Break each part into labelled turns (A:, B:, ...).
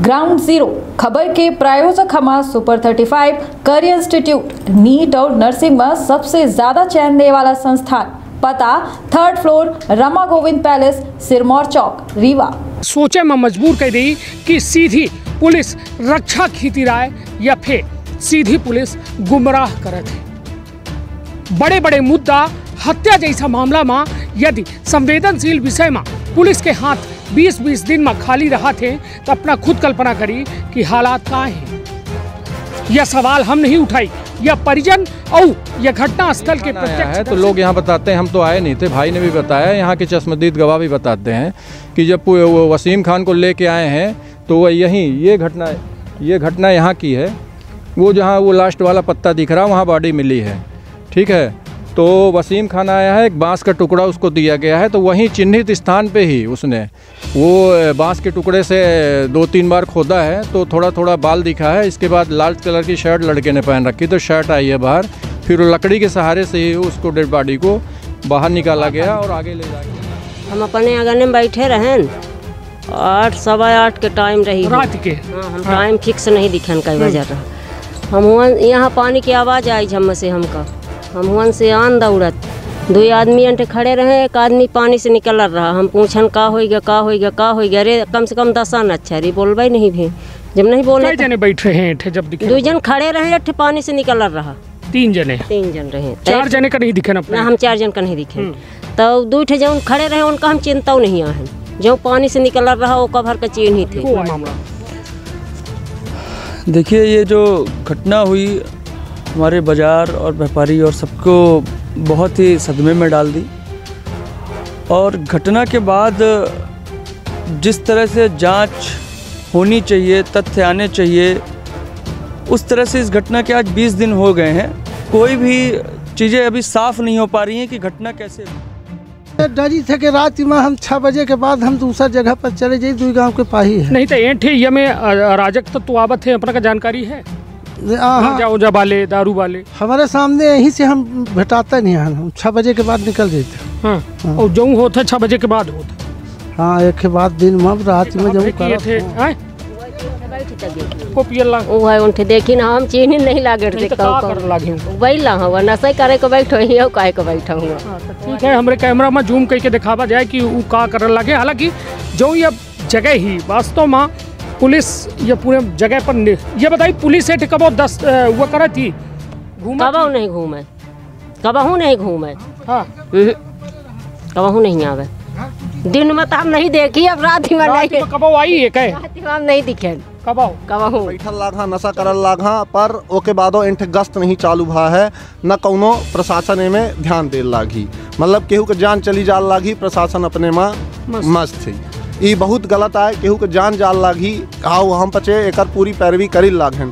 A: Ground zero खबर के प्रायोजक हमारा सुपर 35 करियर इंस्टीट्यूट, नीट और नर्सिंग में सबसे ज्यादा चयन देने वाला संस्थान। पता 3rd floor Rama Govind palace, Sirmour Chowk, Rewa.
B: सोचे में मजबूर कर दी कि सीधी पुलिस रक्षा खींची राय या फिर सीधी पुलिस गुमराह करे थे। बड़े बड़े मुद्दा हत्या जैसा मामला में यदि संवेदनशील विषय में पुलिस के हाथ 20-20 दिन में खाली रहा थे तो अपना खुद कल्पना करी कि हालात क्या हैं। यह सवाल हम नहीं उठाई, यह परिजन और यह घटना स्थल के प्रत्यक्ष
C: है। तो लोग यहाँ बताते हैं, हम तो आए नहीं थे, भाई ने भी बताया, यहाँ के चश्मदीद गवाह भी बताते हैं कि जब वसीम खान को लेके आए हैं तो वह यहीं ये घटना यहाँ की है। वो जहाँ वो लास्ट वाला पत्ता दिख रहा वहाँ बॉडी मिली है, ठीक है। तो वसीम खान आया है, एक बांस का टुकड़ा उसको दिया गया है, तो वहीं चिन्हित स्थान पे ही उसने वो बांस के टुकड़े से 2-3 बार खोदा है, तो थोड़ा थोड़ा बाल दिखा है। इसके बाद लाल कलर की शर्ट लड़के ने पहन रखी, तो शर्ट आई है बाहर, फिर वो लकड़ी के सहारे से ही उसको डेड बॉडी को बाहर निकाला गया और आगे ले जाके
D: हम अपने आंगन में बैठे रहें 8 सवा 8 के टाइम रही
B: रात के।
D: हम टाइम फिक्स नहीं दिखन कई वजह रहा। हम यहाँ पानी की आवाज़ आई झम से हमका, हम हुआ से आन दौड़त 2 आदमी अंटे खड़े रहे, एक आदमी पानी से निकल रहा। हम पूछन का हो गया रे कम से कम 10 आना अच्छा रे बोलबे नहीं भी। जब नहीं बोले
B: जने बैठ रहे हैं जब दिखे
D: 2 जन खड़े रहे अट्ठे पानी से निकल रहा।
B: 3 जने
D: 3 जन रहे,
B: 4 जने का नहीं दिखे ना
D: हम 4 जन का नहीं दिखे। तो 2 ठे जन खड़े रहे उनका हम चिंता नहीं आहे, जो पानी से निकल रहा वो भर का चीन ही थे।
E: देखिए ये जो घटना हुई हमारे बाज़ार और व्यापारी और सबको बहुत ही सदमे में डाल दी। और घटना के बाद जिस तरह से जांच होनी चाहिए, तथ्य आने चाहिए, उस तरह से इस घटना के आज 20 दिन हो गए हैं, कोई भी चीज़ें अभी साफ नहीं हो पा रही हैं कि घटना कैसे।
F: डरी थे कि रात में हम 6 बजे के बाद हम दूसरा जगह पर चले जाइए, 2 गाँव के पाही है।
B: नहीं तो एंठे ये में अराजक तो आवत है, अपना का जानकारी है। जाओ जा वाले दारू वाले
F: हमारे सामने यहीं से हम भेटाते नहीं हैं, हम 6 बजे के बाद निकल जाते।
B: हाँ। और जो होता 6 बजे के बाद होता।
F: हाँ, एक के बाद दिन में रात में जब
B: थे को पियल ला
D: ओ है उनके देखी ना हम चीनी नहीं लागे थे
B: का कर लागे
D: बैला हवा नशा करे को बैठो ही हो काहे को बैठा हुआ।
B: ठीक है, हमरे कैमरा में जूम करके दिखावा जाए कि वो का कर लागे। हालांकि जो ये जगह ही वास्तव में पुलिस ये पूरे जगह पर ये बताइए पुलिस से कब 10 वो करा थी
D: कबहू नहीं घूमे
B: हाँ
D: कबहू नहीं आवे। दिन में तो हम नहीं देखी, अब रात में नहीं
B: कब आई है कहे
D: हम नहीं दिखे कबहू
G: बैठल लागा नशा करल लागा, पर ओके बादो इनठे गश्त नहीं चालू भा है, न कौनो प्रशासन में ध्यान दे लागी। मतलब केहू के जान चली जाल लागी, प्रशासन अपने में मस्त थी। ये बहुत गलत है, केहू के जान जाल लागी। आओ हम पचे एकर पूरी पैरवी करी लागन।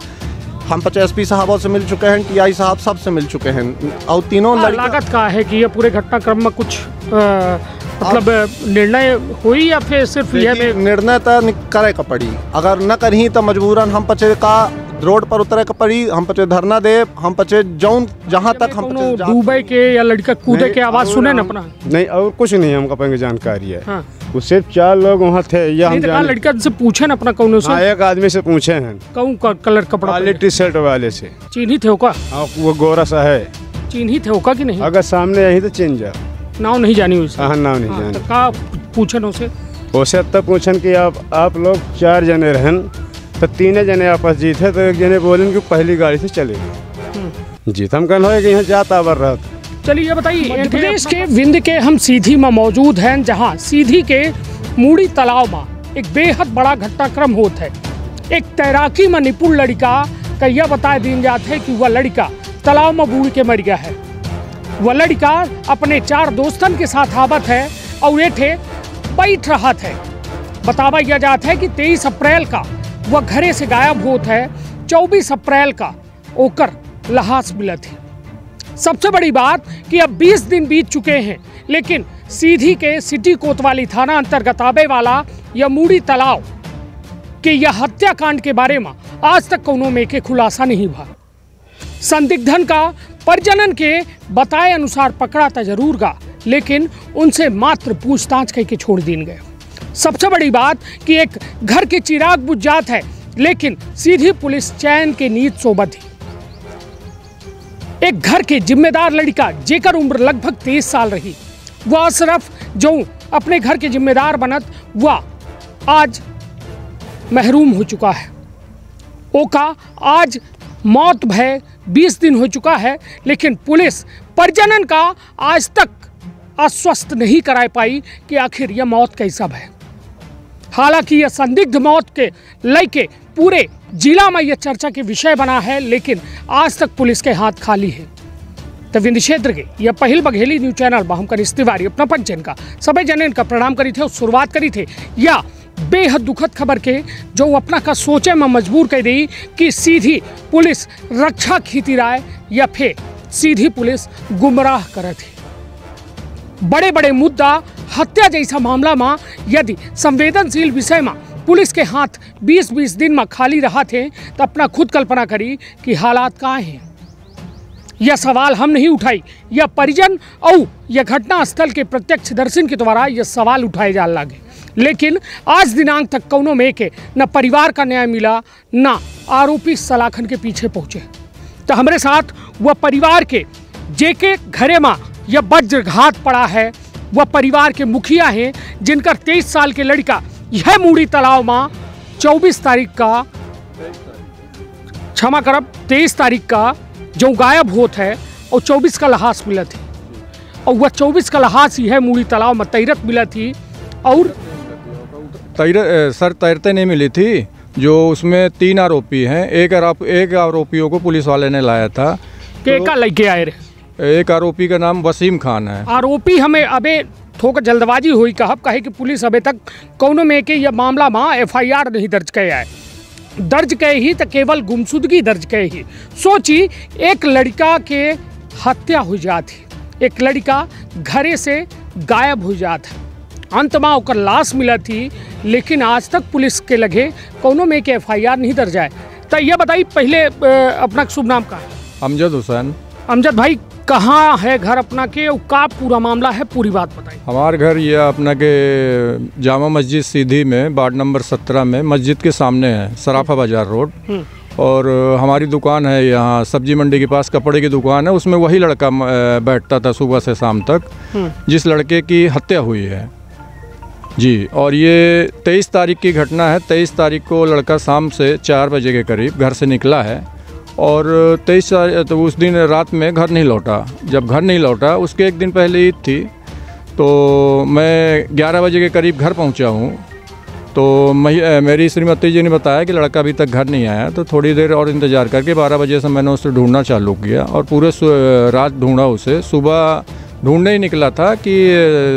G: हम पचे एसपी साहबों से मिल चुके हैं, टीआई साहब सब से मिल चुके हैं, और तीनों
B: लागत का है कि ये पूरे घटनाक्रम में कुछ मतलब निर्णय हुई या फिर सिर्फ यह
G: निर्णय तो करे का पड़ी। अगर न करी तो मजबूरन हम पचे का रोड पर उतरे का पड़ी, हम पचे धरना दे, हम पचे जौन जहाँ तक हम
B: डूबे के या लड़का कूदे के आवाज सुने ना अपना
H: नहीं और कुछ नहीं हमको अपने जानकारी है।
B: हाँ।
H: वो सिर्फ 4 लोग वहाँ थे। या हम
B: लड़का से पूछे ना अपना कौन से
H: एक आदमी से पूछे हैं
B: कौन कलर कपड़ा
H: टी-शर्ट वाले से
B: चिन्ही थे का
H: वो गोरा सा है,
B: चिन्ही थे का कि नहीं?
H: अगर सामने यही तो चिन्ह जा
B: नाव नहीं जानी उससे।
H: हाँ नाव नहीं जानी।
B: तो का पूछन उसे
H: तब पूछन कि आप लोग 4 जने रहन, तो 3 जने आपस जीत है, तो एक जने बोलन कि पहली गाड़ी से चले गए। जीत हम कहना है कि यहाँ जाता आवर रहा।
B: चलिए ये बताइए प्रदेश के विंध्य के हम सीधी में मौजूद हैं, जहाँ सीधी के मूड़ी तालाब में एक बेहद बड़ा घटनाक्रम होता है। एक तैराकी में निपुण लड़का का यह बताया दिन जाता है कि वह लड़का तालाब में बूढ़ के मर गया है। वह लड़का अपने 4 दोस्तन के साथ आवत है और ये बैठ रहा था। बतावा यह जाता है कि 23 अप्रैल का वह घरे से गायब होता है, 24 अप्रैल का ओकर लाश मिला थी। सबसे बड़ी बात कि अब 20 दिन बीत चुके हैं, लेकिन सीधी के सिटी कोतवाली थाना अंतर्गत आवे वाला यह मूड़ी तालाब के यह हत्याकांड के बारे में आज तक कोनो में के खुलासा नहीं हुआ। संदिग्धन का परिजनन के बताए अनुसार पकड़ा था जरूर गा, लेकिन उनसे मात्र पूछताछ करके छोड़ दिन गए। सबसे बड़ी बात कि एक घर के चिराग बुझ जात है, लेकिन सीधी पुलिस चैन के नींद सोबत ही। एक घर के जिम्मेदार लड़का जेकर उम्र लगभग 23 साल रही, वह सिर्फ जो अपने घर के जिम्मेदार बनत वह आज महरूम हो चुका है। ओका आज मौत भय 20 दिन हो चुका है, लेकिन पुलिस परिजनन का आज तक आश्वस्त नहीं करा पाई कि आखिर यह मौत कैसा है। हालांकि यह संदिग्ध मौत के लेके पूरे जिला में यह चर्चा के विषय बना है, लेकिन आज तक पुलिस के हाथ खाली है। तो विंध्य क्षेत्र के यह पहल बघेली न्यूज चैनल में हम कनिष्ठ तिवारी अपना पंचन का सभी जनन का प्रणाम करी थे और शुरुआत करी थे या बेहद दुखद खबर के जो अपना का सोचे में मजबूर कर दी कि सीधी पुलिस रक्षा खींची राय या फिर सीधी पुलिस गुमराह करे थी। बड़े बड़े मुद्दा हत्या जैसा मामला में यदि संवेदनशील विषय में पुलिस के हाथ 20-20 दिन में खाली रहा थे तो अपना खुद कल्पना करी कि हालात कहाँ हैं। यह सवाल हम नहीं उठाई, यह परिजन और यह घटना स्थल के प्रत्यक्षदर्शी के द्वारा यह सवाल उठाए जा लगे, लेकिन आज दिनांक तक कौनों में के न परिवार का न्याय मिला न आरोपी सलाखन के पीछे पहुंचे। तो हमारे साथ वह परिवार के जेके घरे में यह वज्रघात पड़ा है, वह परिवार के मुखिया हैं जिनका 23 साल के लड़का यह मूड़ी तालाब में 24 तारीख का क्षमा करब 23 तारीख का जो गायब होत है और 24 का लाश मिला थी, और वह 24 का लाश यह मूड़ी तालाब में तैरत मिला थी और
C: सर तैरते नहीं मिली थी। जो उसमें 3 आरोपी हैं, एक आरोपियों को पुलिस वाले ने लाया था।
B: केका लेके आए रहे।
C: एक आरोपी का नाम वसीम खान है।
B: आरोपी हमें अबे थोक जल्दबाजी हुई कहब कहे कि पुलिस अबे तक कौनों में के यह मामला में FIR नहीं दर्ज किया है। दर्ज कहे ही तो केवल गुमशुदगी दर्ज कहे ही। सोची एक लड़का के हत्या हो जाती, एक लड़का घरे से गायब हो जाता, अंत में ओकर लाश मिला थी, लेकिन आज तक पुलिस के लगे कौनों में के FIR नहीं दर्ज है। तो यह बताइए पहले अपना शुभ नाम का है?
C: अमजद हुसैन।
B: अमजद भाई कहाँ है घर अपना के और का पूरा मामला है, पूरी बात बताइए।
C: हमारा घर ये अपना के जामा मस्जिद सीधी में वार्ड नंबर 17 में मस्जिद के सामने है, सराफा बाजार रोड। और हमारी दुकान है यहाँ सब्जी मंडी के पास, कपड़े की दुकान है। उसमें वही लड़का बैठता था सुबह से शाम तक जिस लड़के की हत्या हुई है जी। और ये 23 तारीख की घटना है। 23 तारीख को लड़का शाम से 4 बजे के करीब घर से निकला है और 23 तो उस दिन रात में घर नहीं लौटा। जब घर नहीं लौटा उसके एक दिन पहले ईद थी, तो मैं 11 बजे के करीब घर पहुंचा हूं। तो मेरी श्रीमती जी ने बताया कि लड़का अभी तक घर नहीं आया। तो थोड़ी देर और इंतज़ार करके 12 बजे से मैंने उसे ढूंढना चालू किया और पूरे रात ढूंढा उसे। सुबह ढूंढने ही निकला था कि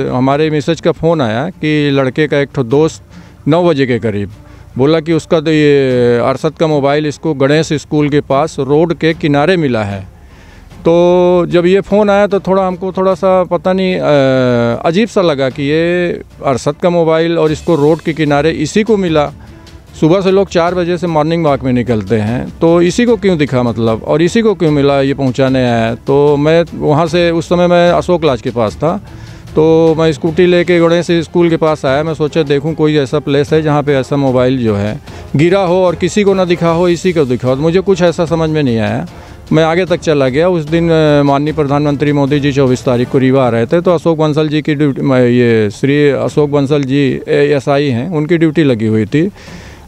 C: हमारे मैसेज का फ़ोन आया कि लड़के का एक ठो दोस्त 9 बजे के करीब बोला कि उसका तो ये अरशद का मोबाइल इसको गणेश स्कूल के पास रोड के किनारे मिला है। तो जब ये फ़ोन आया तो हमको थोड़ा सा पता नहीं अजीब सा लगा कि ये अरशद का मोबाइल और इसको रोड के किनारे इसी को मिला। सुबह से लोग 4 बजे से मॉर्निंग वॉक में निकलते हैं, तो इसी को क्यों दिखा मतलब, और इसी को क्यों मिला ये पहुंचाने आया। तो मैं वहाँ से उस समय मैं अशोक लाज के पास था, तो मैं स्कूटी लेके गणेश स्कूल के पास आया। मैं सोचा देखूं कोई ऐसा प्लेस है जहाँ पे ऐसा मोबाइल जो है गिरा हो और किसी को ना दिखा हो, इसी को दिखा हो। तो मुझे कुछ ऐसा समझ में नहीं आया, मैं आगे तक चला गया। उस दिन माननीय प्रधानमंत्री मोदी जी 24 तारीख को रीवा आ रहे थे, तो अशोक बंसल जी की ड्यूटी, ये श्री अशोक बंसल जी SI हैं, उनकी ड्यूटी लगी हुई थी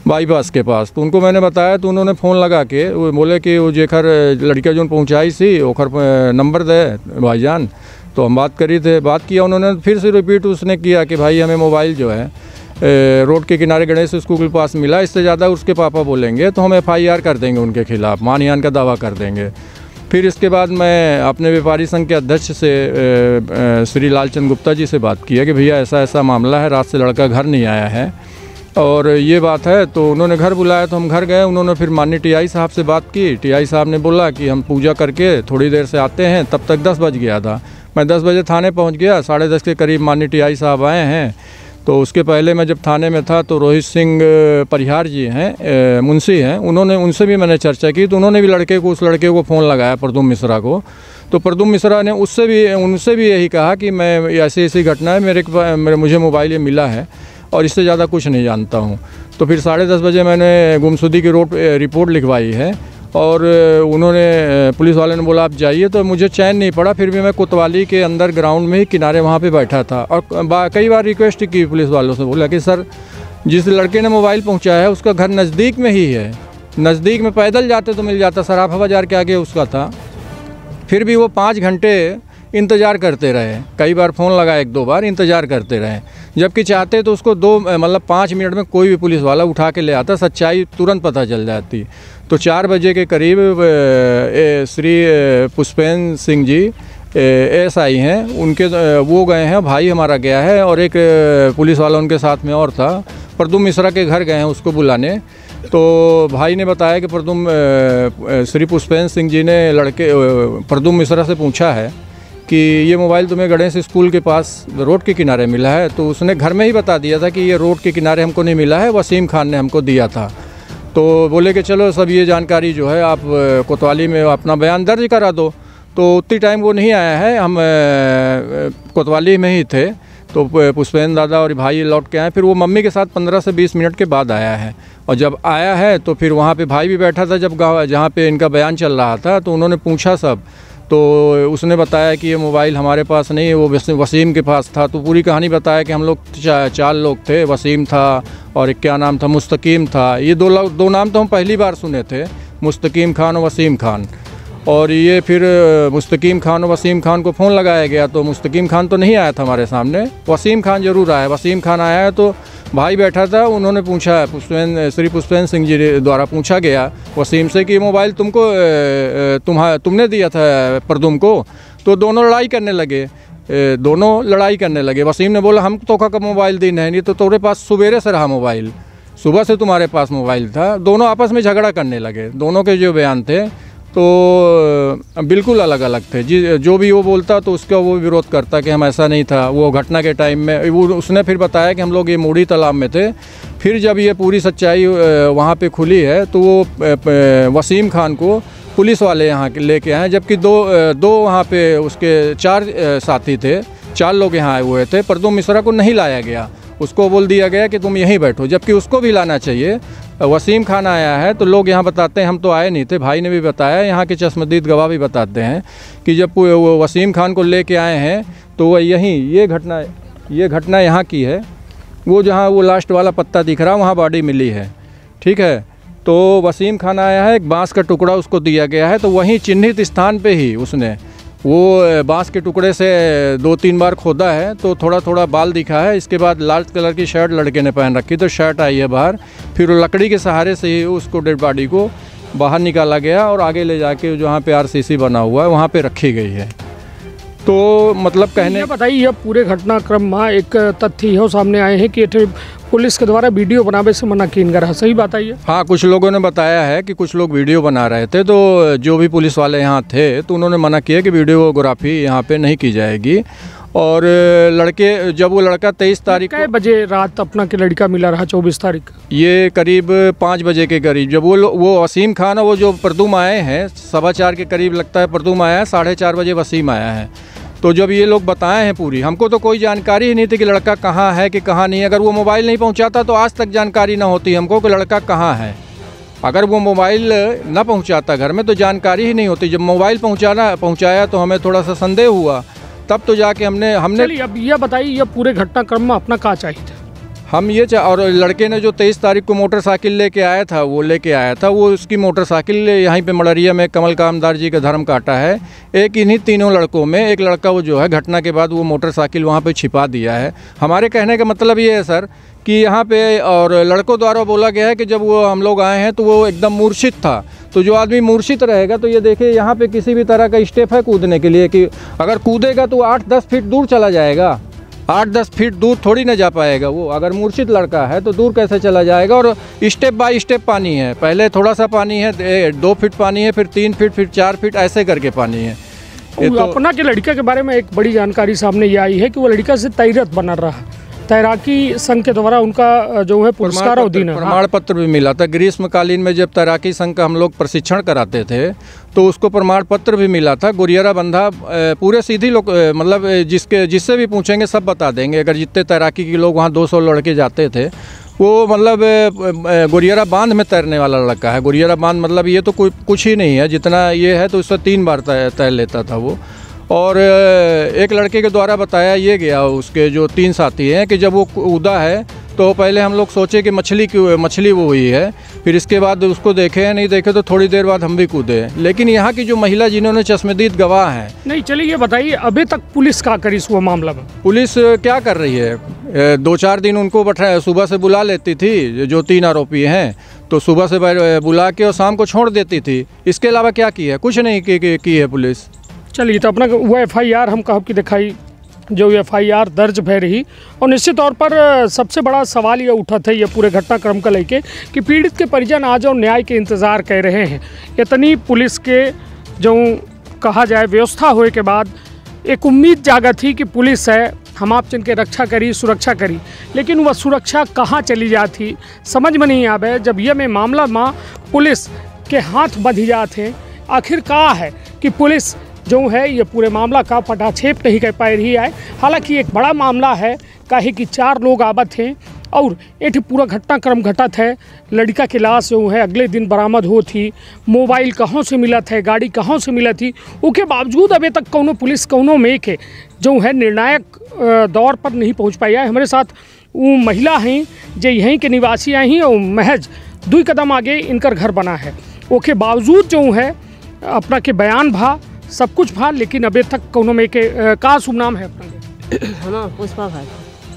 C: बाईपास के पास। तो उनको मैंने बताया तो उन्होंने फ़ोन लगा के वो बोले कि वो जेखर लड़का जो पहुँचाई सी ओखर नंबर दे भाईजान। तो हम बात किया। उन्होंने फिर से रिपीट उसने किया कि भाई हमें मोबाइल जो है रोड के किनारे गणेश स्कूल के पास मिला, इससे ज़्यादा उसके पापा बोलेंगे तो हम FIR कर देंगे उनके खिलाफ़, मानहानि का दावा कर देंगे। फिर इसके बाद मैं अपने व्यापारी संघ के अध्यक्ष से श्री लालचंद गुप्ता जी से बात किया कि भैया ऐसा ऐसा मामला है, रात से लड़का घर नहीं आया है और ये बात है। तो उन्होंने घर बुलाया, तो हम घर गए। उन्होंने फिर माननीय TI साहब से बात की। TI साहब ने बोला कि हम पूजा करके थोड़ी देर से आते हैं। तब तक 10 बज गया था। मैं 10 बजे थाने पहुंच गया। 10:30 के करीब माननीय TI साहब आए हैं। तो उसके पहले मैं जब थाने में था तो रोहित सिंह परिहार जी हैं, मुंशी हैं, उनसे भी मैंने चर्चा की। तो उन्होंने भी उस लड़के को फ़ोन लगाया, प्रदुम मिश्रा को। तो प्रदुम मिश्रा ने उनसे भी यही कहा कि मैं ऐसी घटना है, मुझे मोबाइल ये मिला है और इससे ज़्यादा कुछ नहीं जानता हूँ। तो फिर 10:30 बजे मैंने गुमशुदगी की रिपोर्ट लिखवाई है और उन्होंने पुलिस वाले ने बोला आप जाइए, तो मुझे चैन नहीं पड़ा। फिर भी मैं कोतवाली के अंदर ग्राउंड में ही किनारे वहाँ पे बैठा था और कई बार रिक्वेस्ट की पुलिस वालों से, बोला कि सर जिस लड़के ने मोबाइल पहुँचाया है उसका घर नज़दीक में ही है, नज़दीक में पैदल जाते तो मिल जाता, सराफा बाज़ार के आगे उसका था। फिर भी वो 5 घंटे इंतज़ार करते रहे, कई बार फ़ोन लगा 1-2 बार, इंतज़ार करते रहे, जबकि चाहते तो उसको 5 मिनट में कोई भी पुलिस वाला उठा के ले आता, सच्चाई तुरंत पता चल जाती। तो 4 बजे के करीब श्री पुष्पेंद्र सिंह जी SI हैं, उनके वो गए हैं, भाई हमारा गया है और एक पुलिस वाला उनके साथ में और था, प्रदुम मिश्रा के घर गए हैं उसको बुलाने। तो भाई ने बताया कि श्री पुष्पेंद्र सिंह जी ने प्रदुम मिश्रा से पूछा है कि ये मोबाइल तुम्हें गणेश स्कूल के पास रोड के किनारे मिला है, तो उसने घर में ही बता दिया था कि ये रोड के किनारे हमको नहीं मिला है, वसीम खान ने हमको दिया था। तो बोले कि चलो सब ये जानकारी जो है आप कोतवाली में अपना बयान दर्ज करा दो। तो उतनी टाइम वो नहीं आया है, हम कोतवाली में ही थे। तो पुष्पेंद्र दादा और भाई लौट के आए, फिर वो मम्मी के साथ 15 से 20 मिनट के बाद आया है। और जब आया है तो फिर वहाँ पे भाई भी बैठा था, जब जहाँ पे इनका बयान चल रहा था, तो उन्होंने पूछा सब, तो उसने बताया कि ये मोबाइल हमारे पास नहीं है, वो वसीम के पास था। तो पूरी कहानी बताया कि हम लोग 4 लोग थे, वसीम था और एक क्या नाम था, मुस्तकीम था। ये दो नाम तो हम पहली बार सुने थे, मुस्तकीम खान और वसीम खान। और ये फिर मुस्तकीम खान और वसीम खान को फ़ोन लगाया गया, तो मुस्तकीम खान तो नहीं आया था हमारे सामने, वसीम खान ज़रूर आया। वसीम खान आया है तो भाई बैठा था, उन्होंने पूछा, श्री पुष्पेंद्र सिंह जी द्वारा पूछा गया वसीम से कि मोबाइल तुमने दिया था प्रदुम को। तो दोनों लड़ाई करने लगे। वसीम ने बोला हम तो का मोबाइल दी नहीं, तो तुम्हारे पास सवेरे से रहा मोबाइल, सुबह से तुम्हारे पास मोबाइल था। दोनों आपस में झगड़ा करने लगे, दोनों के जो बयान थे तो बिल्कुल अलग अलग थे। जो भी वो बोलता तो उसका वो विरोध करता कि हम ऐसा नहीं था। वो घटना के टाइम में उसने फिर बताया कि हम लोग ये मूड़ी तालाब में थे। फिर जब ये पूरी सच्चाई वहाँ पे खुली है तो वो वसीम खान को पुलिस वाले यहाँ लेके आए, जबकि दो वहाँ पे उसके 4 साथी थे, 4 लोग यहाँ आए हुए थे। प्रदुम मिश्रा को नहीं लाया गया, उसको बोल दिया गया कि तुम यहीं बैठो, जबकि उसको भी लाना चाहिए। वसीम खान आया है तो लोग यहाँ बताते हैं हम तो आए नहीं थे। भाई ने भी बताया, यहाँ के चश्मदीद गवाह भी बताते हैं कि जब वो वसीम खान को लेके आए हैं तो वह ये घटना यहाँ की है। वो जहाँ वो लास्ट वाला पत्ता दिख रहा है वहाँ बॉडी मिली है, ठीक है। तो वसीम खान आया है, एक बांस का टुकड़ा उसको दिया गया है, तो वहीं चिन्हित स्थान पे ही उसने वो बांस के टुकड़े से 2-3 बार खोदा है, तो थोड़ा थोड़ा बाल दिखा है। इसके बाद लाल कलर की शर्ट लड़के ने पहन रखी, तो शर्ट आई है बाहर। फिर लकड़ी के सहारे से ही उसको डेड बॉडी को बाहर निकाला गया और आगे ले जाके जहाँ पे RCC बना हुआ है वहाँ पे रखी गई है। तो मतलब कहने
B: बताइए, यह पूरे घटनाक्रम में एक तथ्य यह सामने आए हैं कि पुलिस के द्वारा वीडियो बनाने से मना किया गया, सही बात है ये?
C: हाँ, कुछ लोगों ने बताया है कि कुछ लोग वीडियो बना रहे थे, तो जो भी पुलिस वाले यहाँ थे तो उन्होंने मना किया कि वीडियोग्राफी यहाँ पे नहीं की जाएगी। और जब वो लड़का 23 तारीख
B: को बजे रात अपना के लड़का मिला रहा, 24 तारीख,
C: ये करीब 5 बजे के करीब, जब वो वसीम खान और वो जो प्रदुम आए हैं 4:15 के करीब लगता है प्रदुम आया है, 4:30 बजे वसीम आया है। तो जब ये लोग बताए हैं पूरी, हमको तो कोई जानकारी ही नहीं थी कि लड़का कहाँ है कि कहाँ नहीं। अगर वो मोबाइल नहीं पहुँचाता तो आज तक जानकारी ना होती हमको कि लड़का कहाँ है। अगर वो मोबाइल ना पहुँचाता घर में तो जानकारी ही नहीं होती। जब मोबाइल पहुँचाया तो हमें थोड़ा सा संदेह हुआ, तब तो जाके हमने
B: चलिए अब यह बताइए, यह पूरे घटनाक्रम में अपना क्या चाहिए था?
C: हम ये और लड़के ने जो 23 तारीख को मोटरसाइकिल लेके आया था, वो उसकी मोटरसाइकिल यहीं पे मड़रिया में कमल कामदार जी का धर्म काटा है। एक इन्हीं तीनों लड़कों में एक लड़का वो जो है घटना के बाद वो मोटरसाइकिल वहाँ पे छिपा दिया है। हमारे कहने का मतलब ये है सर कि यहाँ पे और लड़कों द्वारा बोला गया है कि जब वो हम लोग आए हैं तो वो एकदम मूर्छित था। तो जो आदमी मूर्छित रहेगा तो ये देखिए यहाँ पे किसी भी तरह का स्टेप है कूदने के लिए, कि अगर कूदेगा तो 8-10 फीट दूर चला जाएगा, 8-10 फीट दूर थोड़ी ना जा पाएगा वो। अगर मूर्छित लड़का है तो दूर कैसे चला जाएगा। और स्टेप बाय स्टेप पानी है, पहले थोड़ा सा पानी है, 2 फीट पानी है, फिर 3 फीट, फिर 4 फीट, ऐसे करके पानी है।
B: तो अपना के लड़का के बारे में एक बड़ी जानकारी सामने ये आई है कि वो लड़का से तैरत बना रहा, तैराकी संघ के द्वारा उनका जो है पुरस्कार और दिन
C: प्रमाण पत्र भी मिला था। ग्रीष्मकालीन में जब तैराकी संघ का हम लोग प्रशिक्षण कराते थे तो उसको प्रमाण पत्र भी मिला था। गुरियारा बंधा पूरे सीधी लोग मतलब जिससे भी पूछेंगे सब बता देंगे। अगर जितने तैराकी के लोग वहाँ 200 लड़के जाते थे, वो मतलब गुरियारा बांध में तैरने वाला लड़का है। गुरियारा बांध मतलब ये तो कोई कुछ ही नहीं है, जितना ये है तो उससे 3 बार तैर लेता था वो। और एक लड़के के द्वारा बताया ये गया, उसके जो 3 साथी हैं, कि जब वो कूदा है तो पहले हम लोग सोचे कि मछली वो हुई है, फिर इसके बाद उसको देखे नहीं देखे तो थोड़ी देर बाद हम भी कूदे। लेकिन यहाँ की जो महिला जिन्होंने चश्मदीद गवाह हैं।
B: नहीं, चलिए ये बताइए अभी तक पुलिस क्या करी इस मामला में?
C: पुलिस क्या कर रही है? 2-4 दिन उनको सुबह से बुला लेती थी, जो 3 आरोपी हैं, तो सुबह से बुला के और शाम को छोड़ देती थी। इसके अलावा क्या की है? कुछ नहीं की है पुलिस।
B: चलिए, तो अपना वो FIR हम कब की दिखाई, जो FIR दर्ज भय रही। और निश्चित तौर पर सबसे बड़ा सवाल ये उठा था ये पूरे घटनाक्रम का लेके कि पीड़ित के परिजन आज और न्याय के इंतज़ार कर रहे हैं। इतनी पुलिस के जो कहा जाए व्यवस्था होने के बाद एक उम्मीद जागा थी कि पुलिस है, हम आप जिनके रक्षा करी, सुरक्षा करी, लेकिन वह सुरक्षा कहाँ चली जाती समझ में नहीं आवे। जब ये में मामला माँ पुलिस के हाथ बंध जाते, आखिर कहा है कि पुलिस जो है ये पूरे मामला का पटाक्षेप नहीं कर पा रही है। हालांकि एक बड़ा मामला है, काहे कि 4 लोग आबद थे और एक पूरा घटनाक्रम घटत है। लड़का की लाश जो है अगले दिन बरामद हो थी, मोबाइल कहाँ से मिला था, गाड़ी कहाँ से मिला थी, उसके बावजूद अभी तक कौनो पुलिस कौनो में के जो है निर्णायक दौर पर नहीं पहुँच पाई है। हमारे साथ वो महिला हैं जो यहीं के निवासी हैं और महज 2 कदम आगे इनकर घर बना है। उसके बावजूद जो है अपना के बयान भा सब कुछ भा, लेकिन अभी तक कौनो में के का शुभ नाम है अपना?
D: हाँ, पुष्पा भाई।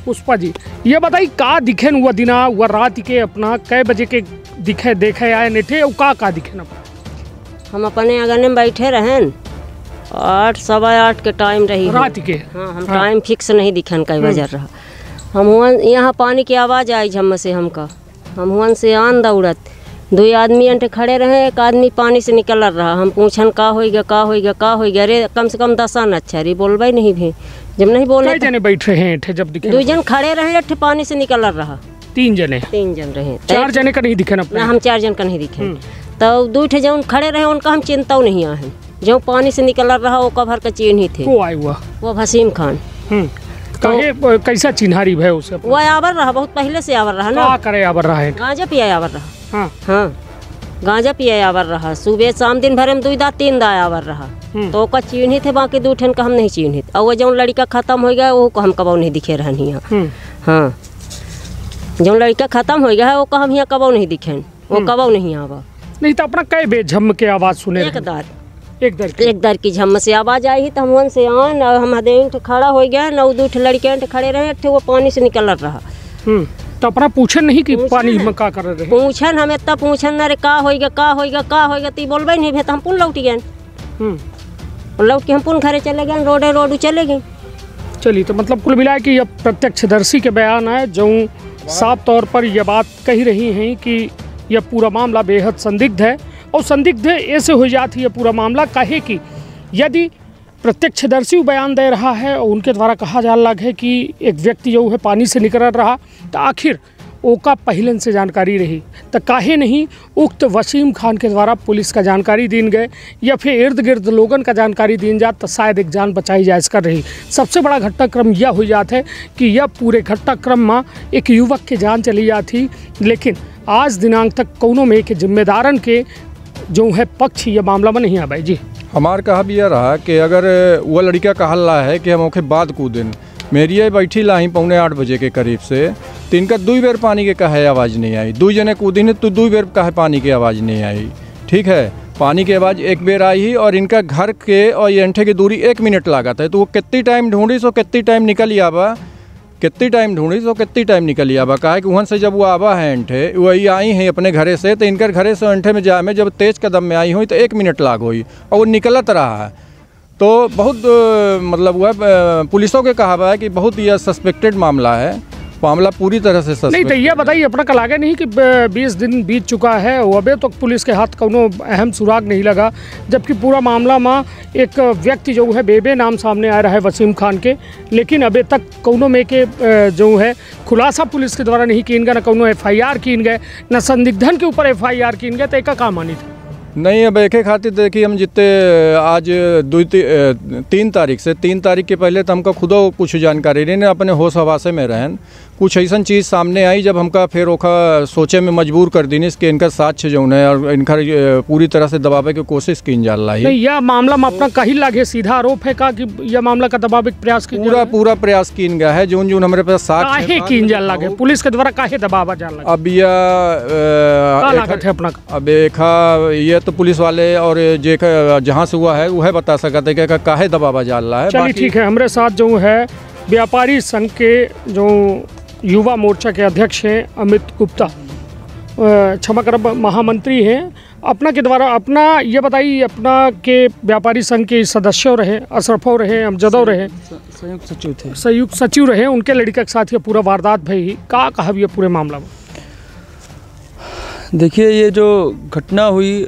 B: पुष्पा जी, ये बताइए का दिखे हुआ दिना हुआ रात के अपना कै बजे के दिखे देखे आए नेठे और का दिखे ना?
D: हम अपने आंगन में बैठे रहें 8 सवा 8 के टाइम रही
B: रात के।
D: हाँ, हम टाइम फिक्स नहीं दिखन कई बजे रहा। हम हुआ यहाँ पानी की आवाज़ आई झम्म से हमका, हम हुआ से आन दौड़त 2 आदमी अंटे खड़े रहे, एक आदमी पानी से निकल रहा। हम पूछन का होइगा का होइगा का होइगा, अरे कम से कम 10 आना अच्छा रे बोलबे नहीं भी। जब नहीं बोले
B: जने बैठ रहे हैं जब दिखे
D: 2 जन खड़े रहे, अट्ठे पानी से निकल रहा।
B: 3 जने
D: 3 जन रहे,
B: 4 जने का नहीं दिखे ना?
D: हम 4 जन का नहीं दिखे। तो 2 ठे जन खड़े रहे उनका हम चिंता नहीं आहे, जो पानी से निकल रहा वो कभर का चीन ही थे।
B: वो आए हुआ
D: वो वसीम खान।
B: तो कैसा चिन्हारी है उसे?
D: वो आवर रहा, बहुत पहले से आवर रहा ना।
B: क्या करे आवर रहा है?
D: गांजा पिया आवर रहा।
B: हाँ
D: हाँ, गांजा पिया आवर रहा। सुबह शाम दिन भर में 2 दा 3 दा आवर रहा। तो का चिन्हित है, बाकी 2 ठन का हम नहीं चिन्हित। और वो जो लड़का खत्म हो गया वो को हम कबो नहीं दिखे रहनी है। हाँ, जो लड़का खत्म हो गया है वो का हम यहाँ कबो नहीं दिखे, वो कबो नहीं आवा।
B: नहीं तो अपना कई बे झम के आवाज़ सुने?
D: एक दर की झम से आवाज़ आई तो हम वन से आन और हम देख खड़ा हो गया। 9-2 लड़के खड़े रहे, वो पानी से निकल रहा।
B: तो अपना पूछन नहीं कि पानी में का कर रहे?
D: पूछन हमें तब पूछन, अरे का होइगा का होइगा का होइगा, ती बोलबे नहीं भे। तो हम पुन लौट गए, लौट के हम पुन घरे चले गए, रोड चले गए।
B: चलिए, तो मतलब कुल मिला कि यह प्रत्यक्षदर्शी के बयान है जो साफ तौर पर यह बात कही रही हैं कि यह पूरा मामला बेहद संदिग्ध है। और संदिग्ध ऐसे हो जाती है पूरा मामला, काहे कि यदि प्रत्यक्षदर्शी बयान दे रहा है और उनके द्वारा कहा जा रहा है कि एक व्यक्ति जो है पानी से निकल रहा, तो आखिर ओका पहले से जानकारी रही तो काहे नहीं उक्त वसीम खान के द्वारा पुलिस का जानकारी दीन गए या फिर इर्द गिर्द लोगन का जानकारी दीन जात तो शायद एक जान बचाई जाए कर रही। सबसे बड़ा घटनाक्रम यह हो जाता है कि यह पूरे घटनाक्रम में एक युवक के जान चली जाती, लेकिन आज दिनांक तक कौनों में के जिम्मेदारन के जो है पक्ष यह मामला में नहीं आ भाई जी।
C: हमार कहा भी यह रहा कि अगर वह लड़का कहा रहा है कि हम ओके बाद कूदें, मेरी ये बैठी ला ही 7:45 बजे के करीब से, तो इनका 2 बेर पानी के कहे आवाज़ नहीं आई। 2 जने कूदिन तो 2 बेर कहे पानी की आवाज़ नहीं आई। ठीक है, पानी की आवाज़ 1 बेर आई ही और इनका घर के और ये अंठे की दूरी 1 मिनट लागत है। तो वो कितनी टाइम ढूंढी सो कितनी टाइम निकल आवा, कितनी टाइम ढूंढी सो कितनी टाइम निकल आवा। कहा कि वहाँ से जब वो आवा है अंठे वही आई हैं अपने घरे से, तो इनकर घरे से अंठे में जाए में जब तेज़ कदम में आई हुई तो 1 मिनट लाग हुई और वो निकलत रहा है। तो बहुत मतलब हुआ पुलिसों के कहा है कि बहुत यह सस्पेक्टेड मामला है मामला पूरी तरह से
B: नहीं तो
C: सस्पेक्ट
B: ये बताइए अपना कल आगे नहीं कि 20 दिन बीत चुका है अबे तो पुलिस के हाथ कोनो अहम सुराग नहीं लगा, जबकि पूरा मामला में एक व्यक्ति जो है बेबे नाम सामने आ रहा है वसीम खान के, लेकिन अभी तक कोनो में के जो है खुलासा पुलिस के द्वारा नहीं किन गए, न कोनो FIR किन गए, न संदिग्धन के ऊपर FIR किन गए, तो एक का मानी था
C: नहीं। अब एक खातिर देखिए हम जितने आज 3 तारीख से 3 तारीख के पहले तो हमका खुद कुछ जानकारी नहीं, अपने होश हवासे में रहन कुछ ऐसा चीज़ सामने आई जब हमका फिर ओखा सोचे में मजबूर कर दीनी कि इनका साक्ष्य जो है और इनका पूरी तरह से दबावे की कोशिश की जा रही है।
B: यह मामला में अपना कहीं लागे सीधा आरोप है का कि यह मामला का दबावे के प्रयास
C: पूरा प्रयास किन गया है जो हमारे पास साक्ष्य
B: किन जा लगे पुलिस के द्वारा काहे दबावा जा लगे।
C: अब अब ये तो पुलिस वाले और जहाँ से हुआ है वह बता सकते कि काहे दबावा जा रहा है।
B: चलिए ठीक है, हमारे साथ जो है व्यापारी संघ के जो युवा मोर्चा के अध्यक्ष हैं अमित गुप्ता, क्षमा करब महामंत्री हैं, अपना के द्वारा अपना ये बताइए अपना के व्यापारी संघ के सदस्यों रहे, अशरफों रहे, अमजदों रहे, संयुक्त सचिव रहे, उनके लड़के के साथ ये पूरा वारदात भई का कहा ये पूरे मामला में।
E: देखिए ये जो घटना हुई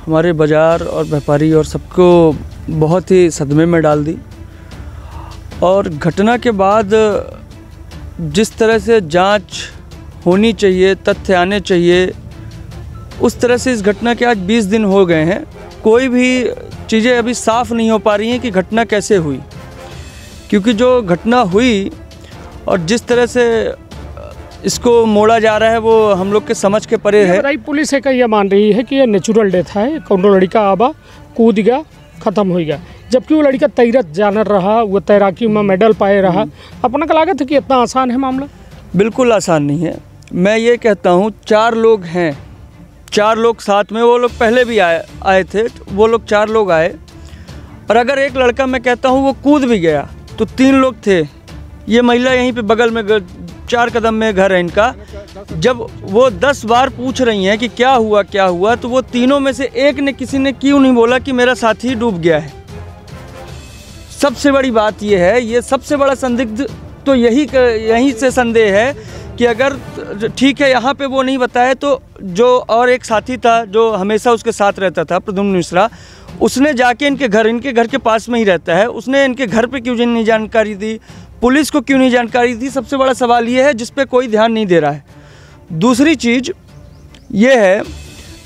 E: हमारे बाज़ार और व्यापारी और सबको बहुत ही सदमे में डाल दी, और घटना के बाद जिस तरह से जांच होनी चाहिए, तथ्य आने चाहिए, उस तरह से इस घटना के आज 20 दिन हो गए हैं, कोई भी चीज़ें अभी साफ़ नहीं हो पा रही हैं कि घटना कैसे हुई, क्योंकि जो घटना हुई और जिस तरह से इसको मोड़ा जा रहा है वो हम लोग के समझ के परे है।
B: पुलिस है यह मान रही है कि यह नेचुरल डेथ है, कौन लड़का आबा कूद गया ख़त्म हो गया, जबकि वो लड़का तैरत जानर रहा, वो तैराकी में मेडल पाए रहा। अपना का लागत है कि इतना आसान है मामला?
E: बिल्कुल आसान नहीं है। मैं ये कहता हूँ 4 लोग हैं, 4 लोग साथ में, वो लोग पहले भी आए थे, वो लोग 4 लोग आए, और अगर एक लड़का मैं कहता हूँ वो कूद भी गया तो 3 लोग थे। ये महिला यहीं पे बगल में 4 कदम में घर है इनका। जब वो 10 बार पूछ रही हैं कि क्या हुआ, तो वो तीनों में से एक ने किसी ने क्यों नहीं बोला कि मेरा साथी डूब गया है। सबसे बड़ी बात ये है, ये सबसे बड़ा संदिग्ध तो यहीं से संदेह है कि अगर ठीक है यहाँ पे वो नहीं बताया तो जो और एक साथी था जो हमेशा उसके साथ रहता था, प्रद्युम्न मिश्रा, उसने जाके इनके घर के पास में ही रहता है, उसने इनके घर पे क्यों नहीं जानकारी दी, पुलिस को क्यों नहीं जानकारी दी। सबसे बड़ा सवाल ये है जिस पे कोई ध्यान नहीं दे रहा है। दूसरी चीज़ ये है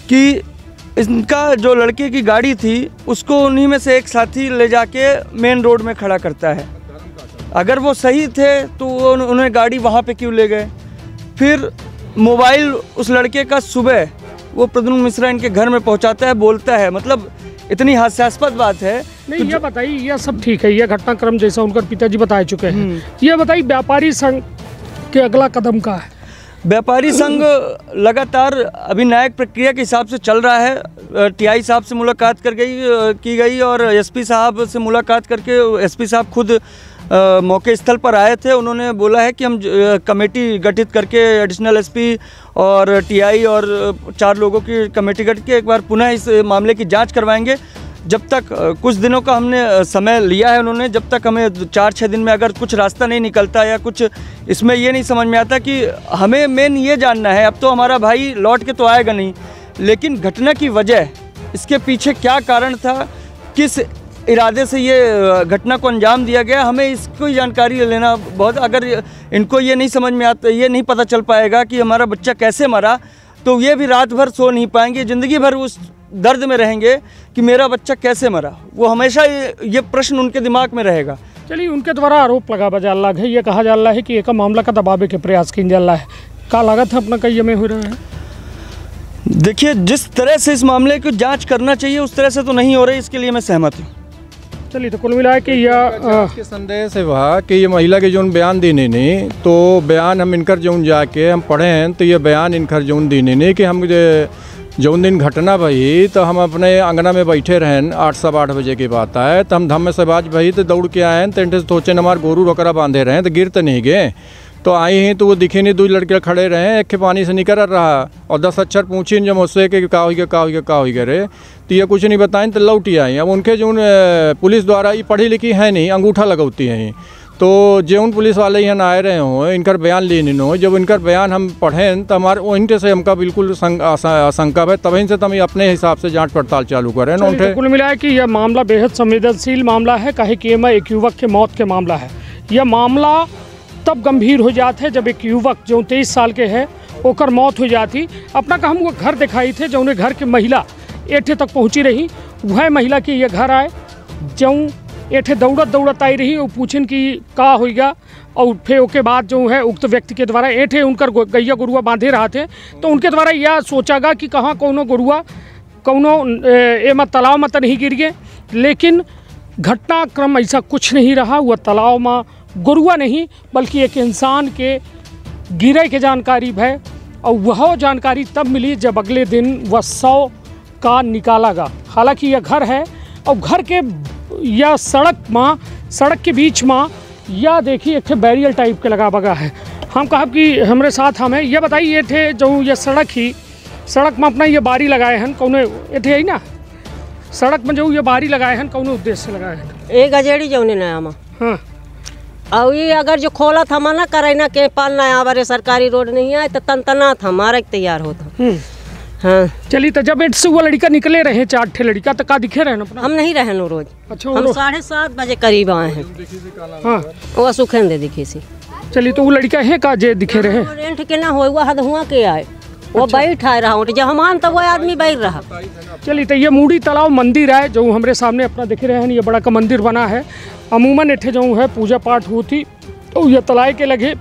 E: कि इनका जो लड़के की गाड़ी थी उसको उन्हीं में से एक साथी ले जाके मेन रोड में खड़ा करता है। अगर वो सही थे तो उन्हें गाड़ी वहाँ पे क्यों ले गए। फिर मोबाइल उस लड़के का सुबह वो प्रद्युम्न मिश्रा इनके घर में पहुँचाता है, बोलता है, मतलब इतनी हास्यास्पद बात है।
B: नहीं ये बताइए, यह सब ठीक है, यह घटनाक्रम जैसा उनका पिताजी बता चुके हैं, ये बताइए व्यापारी संघ के अगला कदम का है।
E: व्यापारी संघ लगातार अभी न्यायिक प्रक्रिया के हिसाब से चल रहा है। टीआई साहब से मुलाकात की गई और एसपी साहब से मुलाकात करके एसपी साहब खुद मौके स्थल पर आए थे। उन्होंने बोला है कि हम कमेटी गठित करके एडिशनल एसपी और टीआई और 4 लोगों की कमेटी गठित के एक बार पुनः इस मामले की जांच करवाएंगे। जब तक कुछ दिनों का हमने समय लिया है उन्होंने, जब तक हमें 4-6 दिन में अगर कुछ रास्ता नहीं निकलता या कुछ इसमें ये नहीं समझ में आता कि हमें मेन ये जानना है, अब तो हमारा भाई लौट के तो आएगा नहीं, लेकिन घटना की वजह, इसके पीछे क्या कारण था, किस इरादे से ये घटना को अंजाम दिया गया, हमें इसको जानकारी लेना बहुत। अगर इनको ये नहीं समझ में आता, ये नहीं पता चल पाएगा कि हमारा बच्चा कैसे मरा, तो ये भी रात भर सो नहीं पाएंगे, ज़िंदगी भर उस दर्द में रहेंगे कि मेरा बच्चा कैसे मरा। वो हमेशा ये प्रश्न उनके दिमाग में रहेगा।
B: चलिए, उनके द्वारा आरोप लगा जा रहा है, ये कहा जा रहा है कि एक मामला का दबावे के प्रयास किया जा रहा है, का लागत है अपना कई में हो रहा है।
E: देखिए, जिस तरह से इस मामले की जांच करना चाहिए उस तरह से तो नहीं हो रही, इसके लिए मैं सहमत हूँ।
B: चलिए, तो कुल मिला के यह
C: संदेह से वहा कि ये महिला के जो बयान दी नहीं, तो बयान हम इनकर जो जाके हम पढ़े हैं तो ये बयान इनकर जो दी नहीं कि हम जौन दिन घटना भई तो हम अपने अंगना में बैठे रहें, 8-8 बजे की बात आए, तो हम धम से बाज भई तो दौड़ के आए, तो इनसे सोचे हमारे गोरू रोकरा बांधे रहे तो गिर तो नहीं गए, तो आई हैं तो वो दिखे नहीं, 2 लड़के खड़े रहे, एक के पानी से निकल रहा और 10 अक्षर पूछी जब मुझसे कि का हो गया रे, तो ये कुछ नहीं बताएं तो लौटी आई। अब उनके जो पुलिस द्वारा ये पढ़ी लिखी है नहीं, अंगूठा लगौती हैं, तो जौन पुलिस वाले यहाँ आए रहे हों, इनकर बयान लेने हो, जब इनकर बयान हम पढ़ें तो हमारे इनके से हमका बिल्कुल आशंका है, तभी से हम अपने हिसाब से जांच पड़ताल चालू करें।
B: तो कुल मिला है कि यह मामला बेहद संवेदनशील मामला है, काहे कि एमा एक युवक के मौत के मामला है। यह मामला तब गंभीर हो जाता है जब एक युवक जो 23 साल के है ओकर मौत हो जाती। अपना का हम घर दिखाई थे, जो घर के महिला एठे तक पहुँची रही, वह महिला के ये घर आए, जो एठे दौड़त आई रही, वो पूछन कि का होगा, और फिर उसके बाद जो है उक्त व्यक्ति के द्वारा एठे उनकर गैया गुरुआ बांधे रहा थे, तो उनके द्वारा यह सोचागा कि कहाँ कोनो गुरुआ कोनो एमा तालाब में तो नहीं गिर गए, लेकिन घटनाक्रम ऐसा कुछ नहीं रहा। वह तालाब में गुरुआ नहीं बल्कि एक इंसान के गिरे के जानकारी है, और वह जानकारी तब मिली जब अगले दिन वह 100 का निकाला गया। हालांकि यह घर है और घर के या सड़क के बीच में या देखिए एक बैरियर टाइप के लगा बगा है। हम कहा कि हमारे साथ हमें यह बताइए ये थे जो ये सड़क में अपना ये बारी लगाए हैं कौन थे है ना, सड़क में जो ये बारी लगाए हैं कौन उद्देश्य से लगाए हैं?
D: एक गजेड़ी जो नया में
B: हाँ,
D: और ये अगर जो खोला था मना करे ना के पालना यहाँ बारे सरकारी रोड नहीं आए तो तनतना था हमारा तैयार होता। हाँ
B: चलिए, तो जब से वो लड़का निकले रहे 4 ठे लड़का तो का दिखे रहे अपना?
D: हम नहीं रहे रोज।
B: अच्छा,
D: हम 7:30 बजे करीब आए हैं।
B: हाँ,
D: वो सुखेंदे दिखी सी।
B: चलिए, तो वो लड़का है का जे दिखे रहे?
D: रेंट के ना हुआ हद हुआ के आए, वो बैठ आए रहा जब हम तो वो आदमी बैठ रहा।
B: चलिए, तो ये मूड़ी तालाब मंदिर है जो हमारे सामने अपना दिख रहे हैं, ये बड़ा का मंदिर बना है। अमूमन इठे जो है पूजा पाठ होती तो ये तालाब के लगे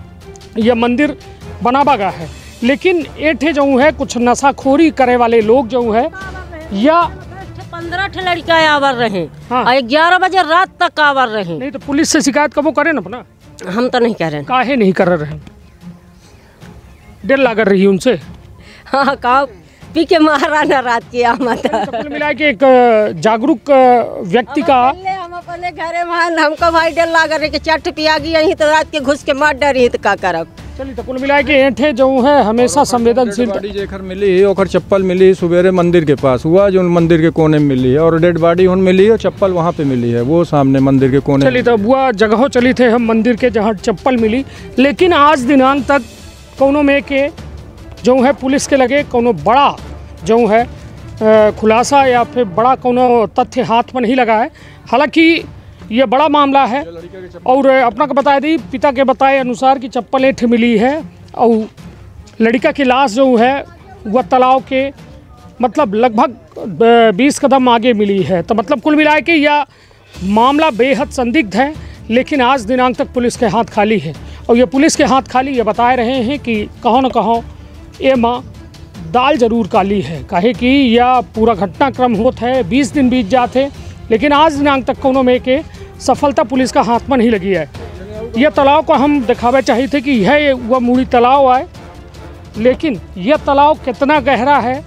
B: यह मंदिर बना बगा है, लेकिन एठे जो है कुछ नशाखोरी करे वाले लोग जो है या
D: 15 लड़का आवर रहे।
B: हाँ।
D: 11 बजे रात तक आवर रहे।
B: नहीं तो पुलिस से शिकायत कबो करे ना अपना?
D: हम तो नहीं कर रहे।
B: काहे नहीं कर रहे? डर लग रही उनसे?
D: हाँ, का पी के मारा ना रात की आमत।
B: कुल मिला के एक जागरूक व्यक्ति का
D: हम अपने घरे में हमको भाई डर लग रहे कि चट पिया गई तो रात के घुस के मार डरी तो का करब।
B: चलिए, तो कुल मिला के एठे जो है हमेशा संवेदनशील।
C: जेखर मिली और चप्पल मिली सुबेरे मंदिर के पास हुआ, जो मंदिर के कोने में मिली है, और डेड बॉडी उन मिली और चप्पल वहाँ पे मिली है, वो सामने मंदिर के कोने।
B: चलिए, तो वह जगह चली थे हम मंदिर के जहाँ चप्पल मिली, लेकिन आज दिनांक तक कोनो में के जो है पुलिस के लगे कोनो बड़ा जो है खुलासा या फिर बड़ा कोनो तथ्य हाथ में नहीं लगा है। हालांकि ये बड़ा मामला है, और अपना को बता दी पिता के बताए अनुसार कि चप्पल एठ मिली है, और लड़का की लाश जो है वह तालाब के मतलब लगभग 20 कदम आगे मिली है। तो मतलब कुल मिला के यह मामला बेहद संदिग्ध है, लेकिन आज दिनांक तक पुलिस के हाथ खाली है। और ये पुलिस के हाथ खाली ये बता रहे हैं कि कहो न कहो ये माँ दाल जरूर काली है, काहे कि यह पूरा घटनाक्रम होता है, 20 दिन बीत जाते, लेकिन आज दिनांक तक कोनो में के सफलता पुलिस का हाथ में नहीं लगी है। यह तालाब को हम दिखावे चाहिए थे कि यह वह मूड़ी तालाब है, लेकिन यह तालाब कितना गहरा है,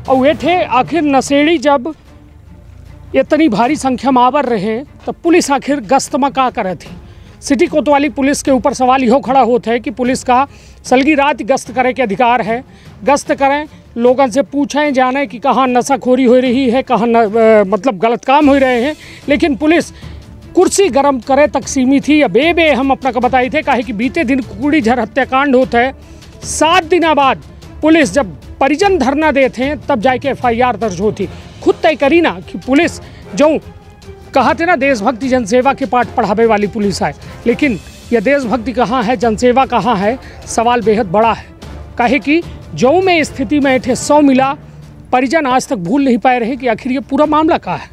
B: और ये थे आखिर नशेड़ी जब इतनी भारी संख्या में आवर रहे तो पुलिस आखिर गश्त में का करे थी? सिटी कोतवाली पुलिस के ऊपर सवाल यो खड़ा होता है कि पुलिस का सलगी रात गश्त करे के अधिकार है, गश्त करें, लोगों से पूछें, जाने कि कहाँ नशाखोरी हो रही है, कहाँ मतलब गलत काम हो रहे हैं, लेकिन पुलिस कुर्सी गर्म करे तक सीमित थी। या बे हम अपना को बताए थे, काहे कि बीते दिन कुड़ीझर हत्याकांड होता है, 7 दिन बाद पुलिस जब परिजन धरना देते हैं तब जाके FIR दर्ज होती। खुद तय करी ना कि पुलिस जो कहा थे ना देशभक्ति जनसेवा के पाठ पढ़ावे वाली पुलिस है, लेकिन यह देशभक्ति कहाँ है, जनसेवा कहाँ है, सवाल बेहद बड़ा है। काहे कि जो में स्थिति में थे 100 मिला, परिजन आज तक भूल नहीं पाए रहे कि आखिर ये पूरा मामला क्या है।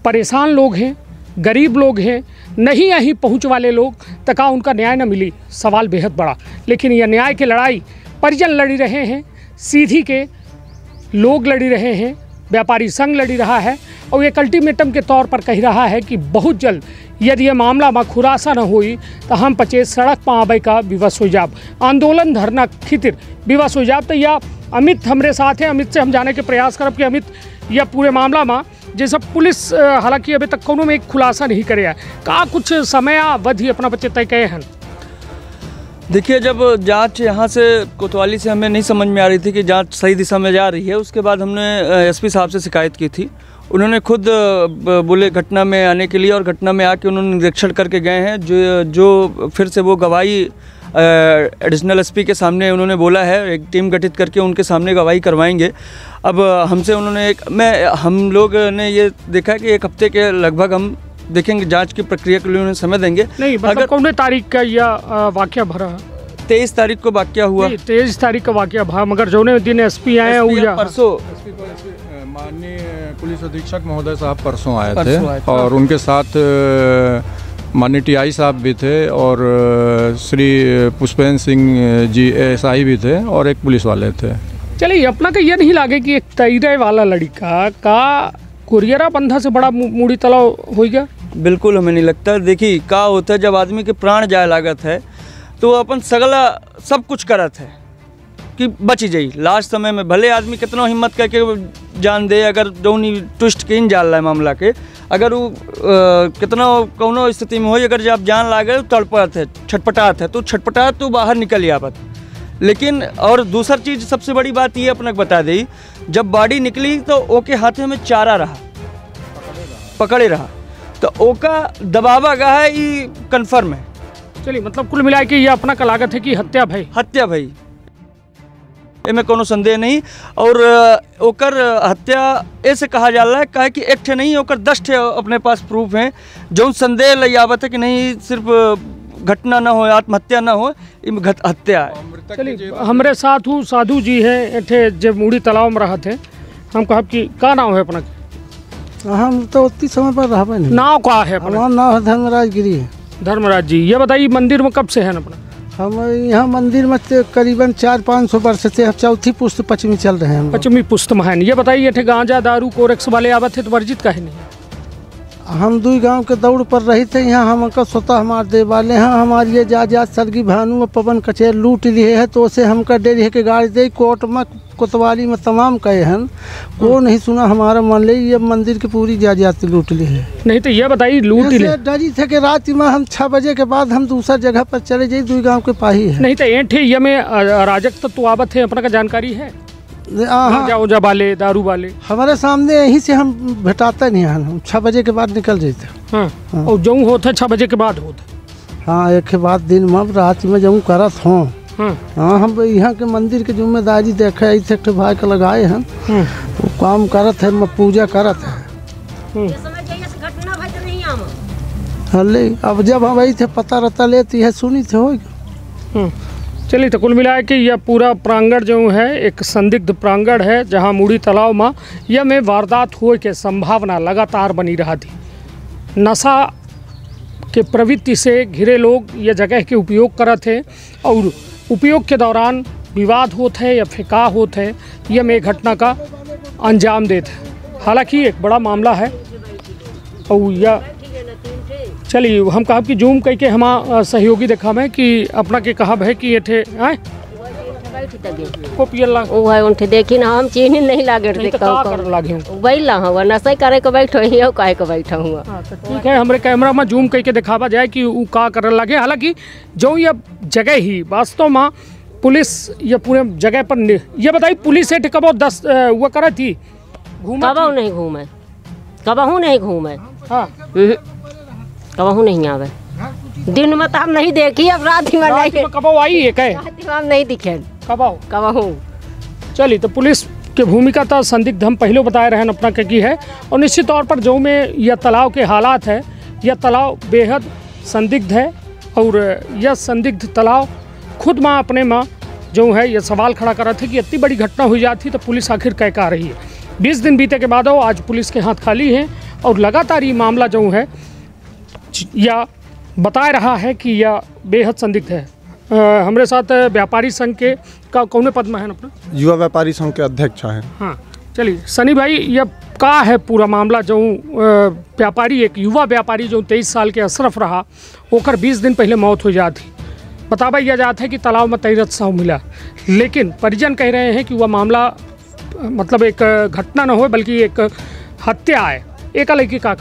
B: परेशान लोग हैं, गरीब लोग हैं, नहीं यहीं पहुँच वाले लोग, तक उनका न्याय न मिली, सवाल बेहद बड़ा। लेकिन यह न्याय की लड़ाई परिजन लड़ी रहे हैं, सीधी के लोग लड़ी रहे हैं, व्यापारी संघ लड़ी रहा है, और एक अल्टीमेटम के तौर पर कह रहा है कि बहुत जल्द यदि ये मामला में खुलासा न हुई तो हम पचे सड़क पर आवे का विवश हो जाब, आंदोलन धरना खितिर विवश हो जाब। तो यह अमित हमारे साथ हैं, अमित से हम जाने के प्रयास करब कि अमित यह पूरे मामला में जैसे पुलिस हालांकि अभी तक कोनो में एक खुलासा नहीं करे है, का कुछ समय अवधि अपना बच्चे तय कहे हैं?
E: देखिए, जब जांच यहाँ से कोतवाली से हमें नहीं समझ में आ रही थी कि जांच सही दिशा में जा रही है, उसके बाद हमने SP साहब से शिकायत की थी। उन्होंने खुद बोले घटना में आने के लिए, और घटना में आके उन्होंने निरीक्षण करके गए हैं। जो फिर से वो गवाही एडिशनल एसपी के सामने उन्होंने बोला है, एक टीम गठित करके उनके सामने गवाही करवाएंगे। अब हमसे उन्होंने हम लोग ने ये देखा कि 1 हफ्ते के लगभग हम देखेंगे, जांच की प्रक्रिया के लिए उन्हें समय देंगे।
B: नहीं, मतलब कौन तारीख का यह वाकया भरा?
E: 23 तारीख को वाकया हुआ।
B: 23 तारीख का वाकया भरा, मगर जो दिन एसपी आए हैं
E: परसों
C: माननीय पुलिस अधीक्षक महोदय साहब परसों आए थे और उनके साथ माननीय टीआई साहब भी थे और श्री पुष्पेंद्र सिंह जी एएसआई भी थे और एक पुलिस वाले थे।
B: चलिए, अपना का ये नहीं लागे कि एक तैरे वाला लड़का का कुरियरा बंधा से बड़ा मूड़ी तालाब हो गया?
E: बिल्कुल हमें नहीं लगता। देखिए का होता है, जब आदमी के प्राण जाए लागत है तो अपन सगला सब कुछ करत है कि बची जाई। लास्ट समय में भले आदमी कितना हिम्मत करके जान दे, अगर जौनी ट्विस्ट के इन जान रहा है मामला के, अगर वो कितना कौनो स्थिति में हो, अगर जब जान लागे तड़पत है, छटपटात है, तो छटपटात तो बाहर निकल आवत। लेकिन और दूसर चीज़ सबसे बड़ी बात ये अपने बता दी, जब बॉडी निकली तो ओके हाथे में चारा रहा, पकड़े रहा, तो ओका दबावा गया है, ये कन्फर्म है।
B: चलिए, मतलब कुल मिला के ये अपना का लागत है कि हत्या भई
E: में कोनो संदेह नहीं। और ओकर हत्या ऐसे कहा जा रहा है, कहे कि एक ठे नहीं, ओकर 10 ठे अपने पास प्रूफ हैं जो संदेह लई आवत है कि नहीं सिर्फ घटना ना हो, आत्महत्या ना हो, हत्या है।
B: चलिए, हमारे साथ साधु जी हैं, थे जब मूड़ी तालाब में रहा थे। हम कहा कि का नाम है अपना?
F: हम तो उतनी समय पर रहा नहीं।
B: नाम का है?
F: हमारा नाम है धर्मराज गिरी है।
B: धर्मराज जी, ये बताइए मंदिर में कब से है अपना?
F: हम यहाँ मंदिर में करीबन 400-500 वर्ष से, हम चौथी पुस्त पश्चिमी चल रहे हैं।
B: पश्चिमी पुस्त में है। ये बताइए, थे गांजा दारू कोरेक्स वाले आवत थे तो वर्जित काहे नहीं?
F: हम 2 गांव के दौड़ पर रही थे। यहाँ हमका स्वतः हमारे दे वाले हैं, हमारी ये जायदाद सरगी भानु और पवन कचेर लूट लिए है, तो उसे हमका डेरी है के गाड़ी दे कोर्ट में कोतवाली में तमाम कहे हैं, वो नहीं सुना हमारा मन ले, ये मंदिर की पूरी जायदाद लूट ली है।
B: नहीं तो ये बताइए, लूट ले
F: डरी थे कि रात में हम 6 बजे के बाद हम दूसरा जगह पर चले जाइए, 2 गाँव के पाही है।
B: नहीं तो ऐठे ये में अराजक तत्व आवत है, अपना का जानकारी है? गांजा वाले दारू वाले
F: हमारे सामने यहीं से हम भेटाते नहीं हैं, हम 6 बजे के बाद निकल जाते।
B: हाँ। और जो होता 6 बजे के बाद होता?
F: हाँ, एक के बाद दिन में रात में जब करत हों। हाँ, हम यहाँ के मंदिर के जिम्मेदारी देखे ऐसे एक भाई के लगाए हैं, वो काम करत है, मैं पूजा करत है। हले अब जब हम आई थे पता रहता लेती है, सुनी थे होगा।
B: चलिए, तो कुल मिला के यह पूरा प्रांगण जो है एक संदिग्ध प्रांगण है, जहां मूड़ी तालाब में यह में वारदात हुए के संभावना लगातार बनी रहा थी। नशा के प्रवृत्ति से घिरे लोग ये जगह के उपयोग करत थे और उपयोग के दौरान विवाद होते है या फेंका होते है, यह में घटना का अंजाम देते। हालांकि एक बड़ा मामला है और यह चलिए हम कहा कि जूम करके हम सहयोगी देखा में कि अपना के कहा है कि ये थे आए को पियला
D: ओ है उनके देखी ना, हम चीनी नहीं लागे थे
B: कर लागे
D: बैला हुआ नशा करे को बैठो ही हो, काहे को बैठा हुआ।
B: तो ठीक है, हमरे कैमरा में जूम करके दिखावा जाए कि वो का कर लागे। हालांकि जो ये जगह ही वास्तव में पुलिस ये पूरे जगह पर ये बताइए, पुलिस से कब 10 वो करा थी
D: कबहू नहीं घूमे।
B: हाँ,
D: कबहू नहीं आवे, दिन में तो हम नहीं देखी, अब रात में नहीं।
B: कबहू आई है कहे?
D: हम नहीं दिखे कबहू।
B: चलिए, तो पुलिस की भूमिका तो संदिग्ध हम पहले बताए रहे अपना की है, और निश्चित तौर पर जो में यह तालाब के हालात है, यह तालाब बेहद संदिग्ध है और यह संदिग्ध तालाब खुद माँ अपने माँ जो है यह सवाल खड़ा कर रहे थे कि इतनी बड़ी घटना हुई जाती तो पुलिस आखिर कह का रही है। 20 दिन बीते के बाद आज पुलिस के हाथ खाली है और लगातार ये मामला जो है या बता रहा है कि यह बेहद संदिग्ध है। हमारे साथ व्यापारी संघ के का कौन पद में है अपना?
G: युवा व्यापारी संघ के अध्यक्ष हैं।
B: हाँ, चलिए सनी भाई, यह का है पूरा मामला? जो व्यापारी, एक युवा व्यापारी जो 23 साल के अशरफ रहा, होकर 20 दिन पहले मौत हो जाती। बतावा यह जाता है कि तालाब में तैरत शव मिला, लेकिन परिजन कह रहे हैं कि वह मामला मतलब एक घटना न हो बल्कि एक हत्या है। एक लड़की का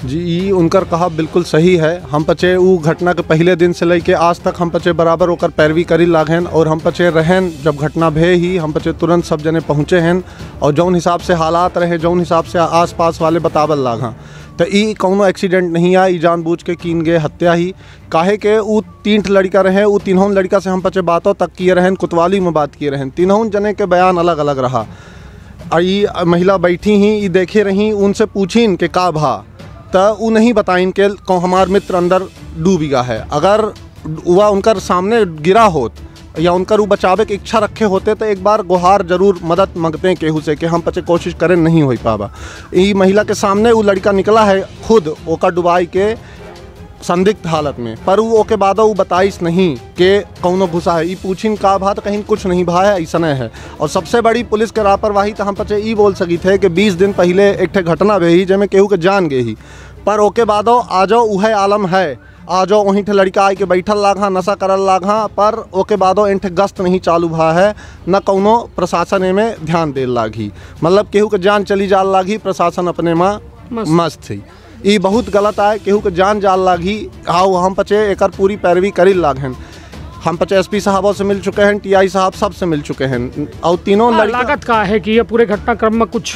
G: जी ई उनकर कहा बिल्कुल सही है। हम पचे वो घटना के पहले दिन से लेके आज तक हम पचे बराबर ओकर पैरवी करी लागन और हम पचे रहन। जब घटना भे ही हम पचे तुरंत सब जने पहुँचे हैं और जौन हिसाब से हालात रहे जौन हिसाब से आस पास वाले बतावल लागा तो ई कौनो एक्सीडेंट नहीं आई, जानबूझ के कीन गए हत्या ही। काहे के वो 3 लड़का रहे, वो तीनों लड़का से हम पचे बातों तक किए रहन, कोतवाली में बात किए रहन। तीनों जने के बयान अलग अलग रहा। और ये महिला बैठी ही ये देखे रही, उनसे पूछीन के का भा तो वो नहीं बताइन के हमार मित्र अंदर डूब गया है। अगर वह उनकर सामने गिरा होत या उनकर वो बचावे की इच्छा रखे होते तो एक बार गुहार जरूर मदद मांगते हैं केहू से कि हम पचे कोशिश करें, नहीं हो पावा। ये महिला के सामने वो लड़का निकला है खुद ओकर डुबाई के संदिग्ध हालत में, पर वो ओके बाद वो बताइस नहीं कि कौनो घुसा है। ये पूछिन का भा तो कहीं कुछ नहीं भा है, ऐसा है। और सबसे बड़ी पुलिस के लापरवाही तो हम पचे ये बोल सकी थे कि 20 दिन पहले एक ठे घटना भई जैमें केहू के जान गए ही, पर ओके बाद आजो उहे आलम है। आजो वहीं ठे लड़का आई के बैठल लागा, नशा करल लागा, पर ओके बादो इन ठे गश्त नहीं चालू भा है, न कौनो प्रशासन में ध्यान दे लागी। मतलब केहू के जान चली जाल लागी, प्रशासन अपने माँ मस्त थी। ये बहुत गलत है, केहू के जान जाल लागी। हाँ हम पचे एकर पूरी पैरवी करी लागन। हम पचे एसपी साहबों से मिल चुके हैं, टीआई साहब सब से मिल चुके हैं और तीनों
B: लागत का है कि ये पूरे घटनाक्रम में कुछ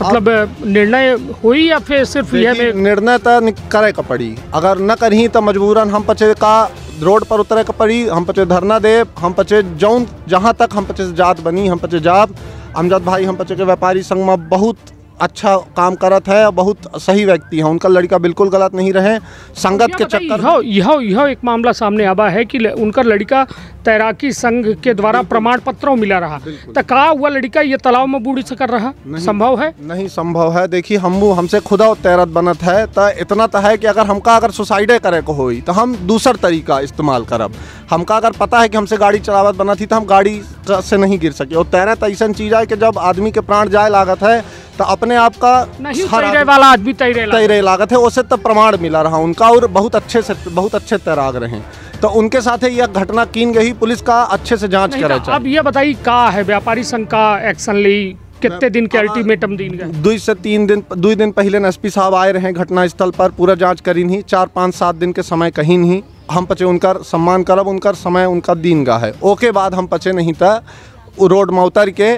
B: मतलब निर्णय हुई या फिर सिर्फ यह
G: निर्णय तो करे का पड़ी। अगर न करही तो मजबूरन हम पचे का रोड पर उतरे का पड़ी, हम पचे धरना दे, हम पचे जौन जहाँ तक हम पचे जात बनी हम पचे जाब। अमजद भाई हम पचे के व्यापारी संघ में बहुत अच्छा काम करत है, बहुत सही व्यक्ति है। उनका लड़का बिल्कुल गलत नहीं रहे, संगत के चक्कर
B: यह एक मामला सामने आवा है कि उनका लड़का तैराकी संघ के द्वारा प्रमाण पत्रों मिला रहा, तो का हुआ लड़का ये तालाब में बूढ़ी से कर रहा संभव है?
G: नहीं संभव है। देखिए हमसे खुदा तैरत बनत है तो इतना तो है कि अगर सुसाइडे करे को होई तो हम दूसर तरीका इस्तेमाल करब। हमका अगर पता है कि हमसे गाड़ी चलावत बना थी तो हम गाड़ी से नहीं गिर सके। और तैरत ऐसा चीज़ है कि जब आदमी के प्राण जाए लागत है तो अपने आप का
B: तैरे वाला आदमी
G: तैरे लागत है, उससे तब प्रमाण मिला रहा उनका और बहुत अच्छे तैराक रहे। तो उनके साथ यह घटना कीन गई, पुलिस का अच्छे से जांच करे।
B: अब ये बताइए का है व्यापारी संघ का एक्शन ली, कितने दिन के अल्टीमेटम दी गए?
G: 2 से 3 दिन 2 दिन पहले एसपी साहब आए रहे घटना स्थल पर, पूरा जांच करी नहीं। 4, 5, 7 दिन के समय कहीं नहीं। हम पचे उनकर सम्मान करब, उनकर समय उनका दिन गा है। ओके बाद हम पचे नहीं तो रोड में उतर के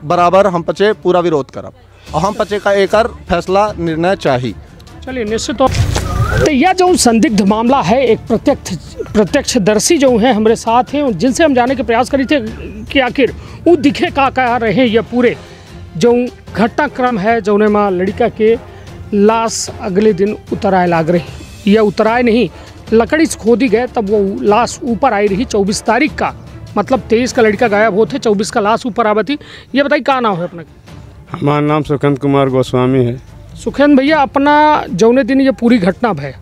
G: बराबर हम पचे पूरा विरोध करब और हम पचे का एक फैसला निर्णय चाहिए।
B: चलिए निश्चित तौर तो यह जो संदिग्ध मामला है, एक प्रत्यक्षदर्शी जो है हमारे साथ हैं, जिनसे हम जाने के प्रयास करी थे कि आखिर वो दिखे का कह रहे हैं। यह पूरे जो घटनाक्रम है जौने माँ लड़का के लाश अगले दिन उतराए लाग रही, यह उतराए नहीं लकड़ी से खोदी गए तब वो लाश ऊपर आई रही 24 तारीख का, मतलब 23 का लड़का गायब होते 24 का लाश ऊपर आवा थी। ये बताइए क्या नाम है अपना?
H: हमारा नाम सुखेंद्र कुमार गोस्वामी है।
B: सुखेंद्र भैया, अपना जौने दिन ये पूरी घटना है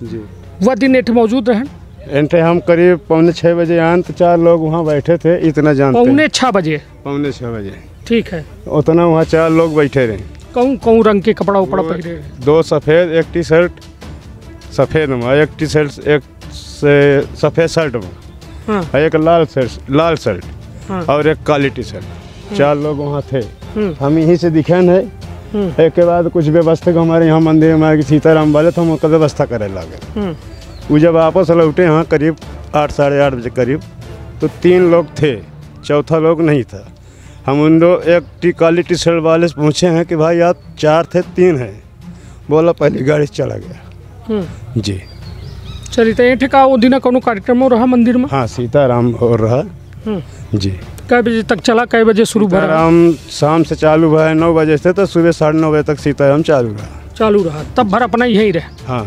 B: वह दिन एठे मौजूद रहे?
H: एंटे हम करीब 5:45 बजे आए तो 4 लोग वहाँ बैठे थे, इतना जानते हैं।
B: 5:45 बजे?
H: 5:45 बजे,
B: ठीक है।
H: उतना वहाँ 4 लोग बैठे रहे।
B: कौन रंग के कपड़ा उपड़ा पहने?
H: 2 सफ़ेद, 1 टी-शर्ट सफ़ेद में, 1 टी-शर्ट, 1 सफ़ेद शर्ट में, एक लाल शर्ट और 1 काली टी-शर्ट। 4 लोग वहाँ थे। हम यहीं से दिखे है। एक के बाद कुछ व्यवस्था हमारे यहाँ मंदिर में आगे सीताराम वाले, तो हम उनका व्यवस्था करे लगे। वो जब आपस लौटे यहाँ करीब 8, साढ़े 8 बजे करीब, तो 3 लोग थे, चौथा लोग नहीं था। हम उन दो 1 काली टी-शर्ट वाले से पूछे हैं कि भाई आप 4 थे 3 हैं? बोला पहली गाड़ी से चला गया। जी
B: चलिए, तो ये का वो दिन कोनो कार्यक्रम हो रहा मंदिर में?
H: हाँ, सीताराम हो रहा। जी
B: कै बजे तक चला, कै बजे शुरू भरा?
H: सीताराम शाम से चालू हुआ है 9 बजे से, तो सुबह 9:30 बजे तक सीताराम चालू रहा। तब भर अपना यहीं रहे? हाँ।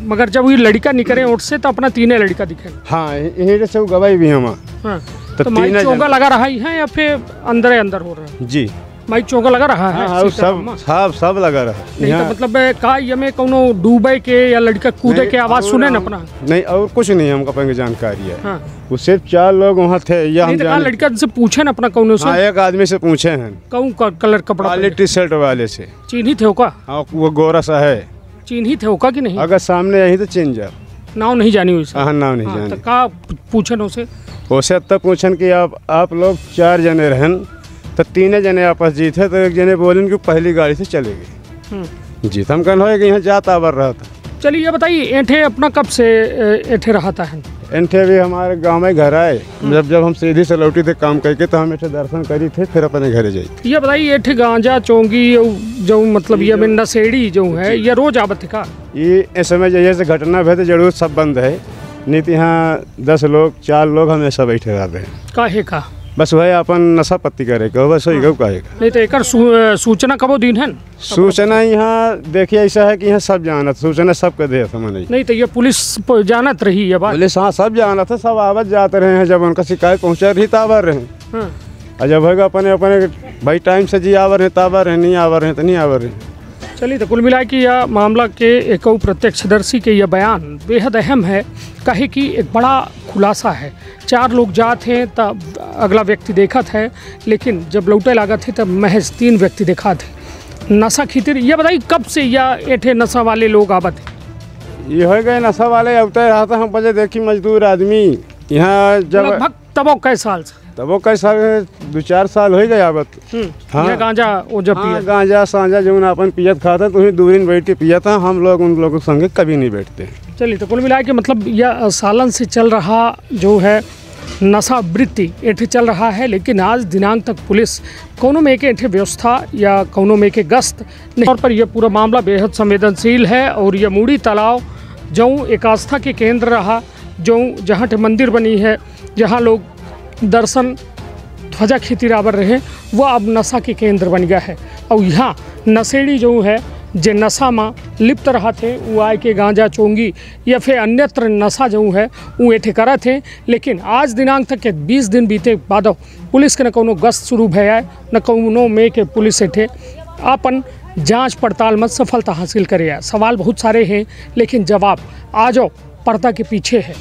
B: मगर जब ये लड़का निकले ओट से तो अपना 3 लड़का दिखे?
H: हाँ, यहीं से गवाही भी हम।
B: हाँ, तो माइक चौंका लगा रहा है या फिर अंदर हो रहा है? जी, माइक चौंका लगा रहा है।
H: हाँ, सब लगा रहा है।
B: नहीं तो मतलब का ये में कोनो डूबे के या लड़का कूदे के आवाज सुने न अपना?
H: नहीं, और कुछ नहीं हमको अपने जानकारी है। हाँ। वो सिर्फ 4 लोग वहाँ थे। या हम
B: लड़का से पूछे न अपना कौन से?
H: हाँ, एक आदमी से पूछे हैं।
B: कौन कलर कपड़ा?
H: काली टी-शर्ट वाले से।
B: चिन्हित थे का?
H: हाँ, वो गोरा सा है।
B: चिन्हित है का कि नहीं?
H: अगर सामने यही तो चिन्ह जाओ।
B: नाव नहीं जानी वैसे?
H: हाँ, नाव नहीं जानी।
B: तो का पूछन उसे
H: तब पूछन कि आप लोग 4 जने रहन, तो 3 जने आपस जीते, तो एक जने बोले कि पहली गाड़ी से चले गए। जी तो हम कहना है कि यहाँ जाता आवर रहा था।
B: चलिए ये बताइए, ऐठे अपना कब से ऐठे रहता है?
H: एंठे भी हमारे गांव में घर आए, जब हम सीधी से लौटी थे काम करके तो हम ऐठे दर्शन करी थे, फिर अपने घरे जाए।
B: ये बताइए, ऐठे गांजा चोंगी जो मतलब ये में नशेड़ी जो है ये रोज आवत का?
H: ये इस समय जैसे घटना भे तो जरूर सब बंद है, नहीं तो यहाँ 10 लोग 4 लोग हमेशा बैठे रहते हैं।
B: काहे का?
H: बस वही अपन नशा पत्ती करे का, बस वही गौ कहेगा।
B: नहीं तो एक सूचना कबो दिन है?
H: सूचना यहाँ देखिए ऐसा है कि यहाँ सब जानत, सूचना सबके दे समझ
B: नहीं तो ये पुलिस जानत रही है बात?
H: पुलिस हाँ सब जानत है, सब आवत जाते रहे हैं, जब उनका शिकायत पहुँचा रही तावर रहे। और जब होगा अपने अपने भाई टाइम से जी आवर है तावर है, नहीं आवर है तो नहीं आवर है।
B: चलिए तो कुल मिला कि यह मामला के एक प्रत्यक्षदर्शी के यह बयान बेहद अहम है, कहे कि एक बड़ा खुलासा है। 4 लोग जात हैं तब अगला व्यक्ति देखा था, लेकिन जब लौटे लागत थे तब महज 3 व्यक्ति देखा थे। नशा खीतिर ये बताइए कब से यह ऐठे नशा वाले लोग आवत है?
H: ये हो गए नशा वाले अवते रहता हम बजे देखी मजदूर आदमी यहाँ जब
B: लगभग तबो कई साल से?
H: तब वो कई साल 2-4 साल हो गए आवत।
B: हाँ गांजा वो जब
H: हाँ, गांजा सांजा जो अपन पियत खाता तो वही दूरिन बैठ के पिया था, हम लोग उन लोगों के संगे कभी नहीं बैठते।
B: चलिए तो कुल मिला के मतलब यह सालन से चल रहा जो है नशा वृत्ति ऐठे चल रहा है, लेकिन आज दिनांक तक पुलिस कोनो में एक ऐठे व्यवस्था या कोनो में के गश्त नहीं। तौर पर यह पूरा मामला बेहद संवेदनशील है और यह मूड़ी तालाब जो एक आस्था के केंद्र रहा, जो जहाँ मंदिर बनी है, जहाँ लोग दर्शन ध्वजा खींची आवर रहे, वह अब नशा के केंद्र बन गया है। और यहाँ नशेड़ी जो है जे नशा में लिप्त रहा थे वो आए के गांजा चोंगी या फिर अन्यत्र नशा जो है वो ऐठे करा थे। लेकिन आज दिनांक तक के 20 दिन बीते बाद पुलिस के न कोनो गश्त शुरू भया है, न कोनो में के पुलिस ऐठे अपन जांच पड़ताल में सफलता हासिल करे। सवाल बहुत सारे हैं लेकिन जवाब आज पर्दा के पीछे है।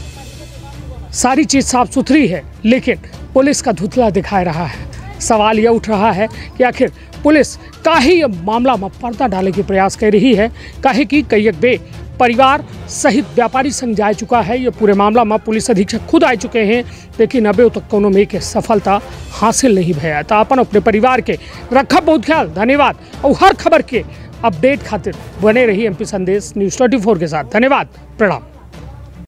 B: सारी चीज़ साफ सुथरी है लेकिन पुलिस का धुतला दिखा रहा है। सवाल यह उठ रहा है कि आखिर पुलिस काहे मामला में पर्दा डालने के प्रयास कर रही है, काहे कि कई बे परिवार सहित व्यापारी संघ जा चुका है। ये पूरे मामला में पुलिस अधीक्षक खुद आ चुके हैं, लेकिन अबे तक कोनो में के सफलता हासिल नहीं भया। तो अपन अपने परिवार के रखा बहुत ख्याल। धन्यवाद और हर खबर के अपडेट खातिर बने रही MP संदेश न्यूज़ 24 के साथ। धन्यवाद, प्रणाम।